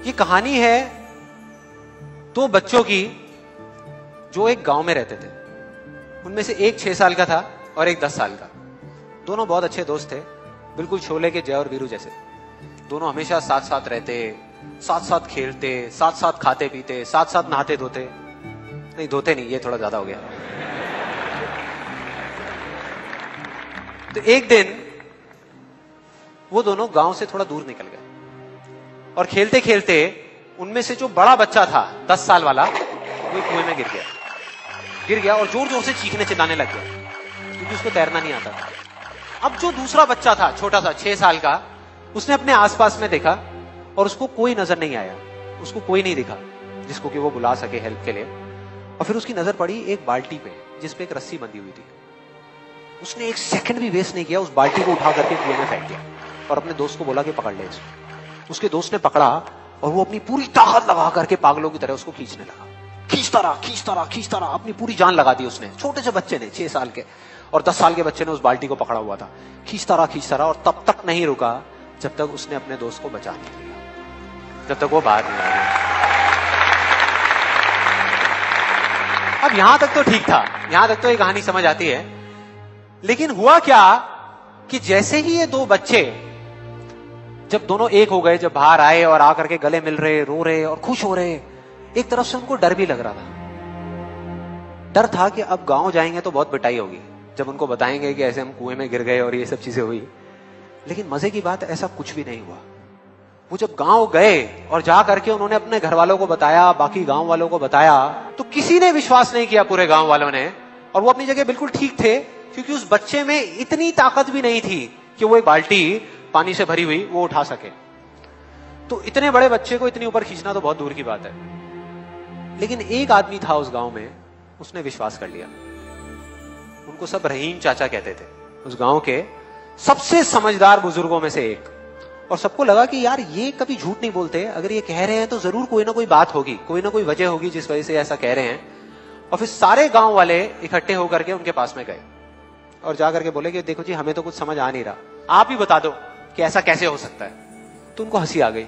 ये कहानी है दो बच्चों की जो एक गांव में रहते थे। उनमें से एक 6 साल का था और एक 10 साल का। दोनों बहुत अच्छे दोस्त थे, बिल्कुल शोले के जय और वीरू जैसे। दोनों हमेशा साथ साथ रहते, साथ साथ खेलते, साथ साथ खाते पीते, साथ साथ नहाते धोते। नहीं धोते नहीं, ये थोड़ा ज्यादा हो गया। तो एक दिन वो दोनों गांव से थोड़ा दूर निकल गए और खेलते खेलते उनमें से जो बड़ा बच्चा था 10 साल वाला, वो कुएं में गिर गया और जोर जोर से चीखने चिल्लाने लग गया क्योंकि उसको तैरना नहीं आता था। अब जो दूसरा बच्चा था छोटा सा 6 साल का, उसने अपने आसपास में देखा और उसको कोई नजर नहीं आया, उसको कोई नहीं दिखा जिसको कि वो बुला सके हेल्प के लिए। और फिर उसकी नजर पड़ी एक बाल्टी पे जिसपे एक रस्सी बंधी हुई थी। उसने एक सेकंड भी वेस्ट नहीं किया, उस बाल्टी को उठा करके कुएं में फेंक दिया और अपने दोस्त को बोला कि पकड़ ले इसको। उसके दोस्त ने पकड़ा और वो अपनी पूरी ताकत लगा करके पागलों की तरह उसको खींचने लगा। खींचता रहा, अपनी पूरी जान लगा दी उसने। छोटे से बच्चे ने, 6 साल के और 10 साल के बच्चे ने उस बाल्टी को पकड़ा हुआ था। खींचता रहा और तब तक नहीं रुका जब तक उसने अपने दोस्त को बचा नहीं लिया, जब तक वो बाहर नहीं आ गया। अब यहां तक तो ठीक था, यहां तक तो ये कहानी समझ आती है। लेकिन हुआ क्या कि जैसे ही ये दो बच्चे जब दोनों एक हो गए, जब बाहर आए और आकर के गले मिल रहे, रो रहे और खुश हो रहे, एक तरफ से उनको डर भी लग रहा था। डर था कि अब गांव जाएंगे तो बहुत पिटाई होगी जब उनको बताएंगे कि ऐसे हम कुएं में गिर गए और ये सब चीजें हुई। लेकिन मजे की बात, ऐसा कुछ भी नहीं हुआ। वो जब गांव गए और जा करके उन्होंने अपने घर वालों को बताया, बाकी गांव वालों को बताया, तो किसी ने विश्वास नहीं किया, पूरे गांव वालों ने। और वो अपनी जगह बिल्कुल ठीक थे क्योंकि उस बच्चे में इतनी ताकत भी नहीं थी कि वो एक बाल्टी पानी से भरी हुई वो उठा सके। तो इतने बड़े बच्चे को इतनी ऊपर खींचना तो बहुत दूर की बात है। लेकिन एक आदमी था उस गांव में, उसने विश्वास कर लिया। उनको सब रहीम चाचा कहते थे, उस गांव के सबसे समझदार बुजुर्गों में से एक। और सबको लगा कि यार ये कभी झूठ नहीं बोलते, अगर ये कह रहे हैं तो जरूर कोई ना कोई बात होगी, कोई ना कोई वजह होगी जिस वजह से ऐसा कह रहे हैं। और फिर सारे गांव वाले इकट्ठे होकर के उनके पास में गए और जाकर के बोले कि देखो जी, हमें तो कुछ समझ आ नहीं रहा, आप ही बता दो कि ऐसा कैसे हो सकता है। तो उनको हंसी आ गई।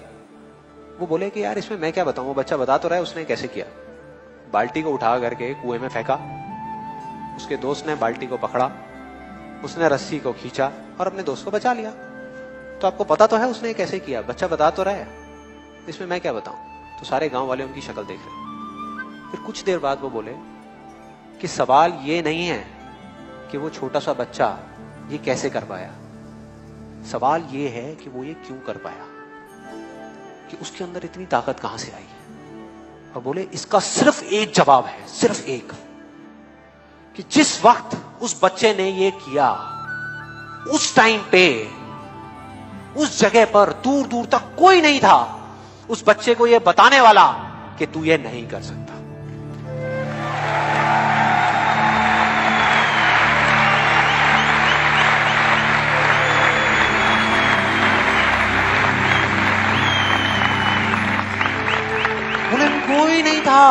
वो बोले कि यार इसमें मैं क्या बताऊं, वो बच्चा बता तो रहा है उसने कैसे किया। बाल्टी को उठा करके कुएं में फेंका, उसके दोस्त ने बाल्टी को पकड़ा, उसने रस्सी को खींचा और अपने दोस्त को बचा लिया। तो आपको पता तो है उसने कैसे किया, बच्चा बता तो रहा है, इसमें मैं क्या बताऊं। तो सारे गांव वाले उनकी शक्ल देख रहे। फिर कुछ देर बाद वो बोले कि सवाल ये नहीं है कि वो छोटा सा बच्चा ये कैसे कर पाया, सवाल ये है कि वो ये क्यों कर पाया, कि उसके अंदर इतनी ताकत कहां से आई। और बोले इसका सिर्फ एक जवाब है, सिर्फ एक, कि जिस वक्त उस बच्चे ने ये किया, उस टाइम पे उस जगह पर दूर दूर तक कोई नहीं था उस बच्चे को ये बताने वाला कि तू ये नहीं कर सकता। बोले कोई नहीं था,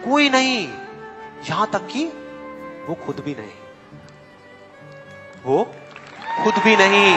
कोई नहीं, यहां तक कि वो खुद भी नहीं, वो खुद भी नहीं।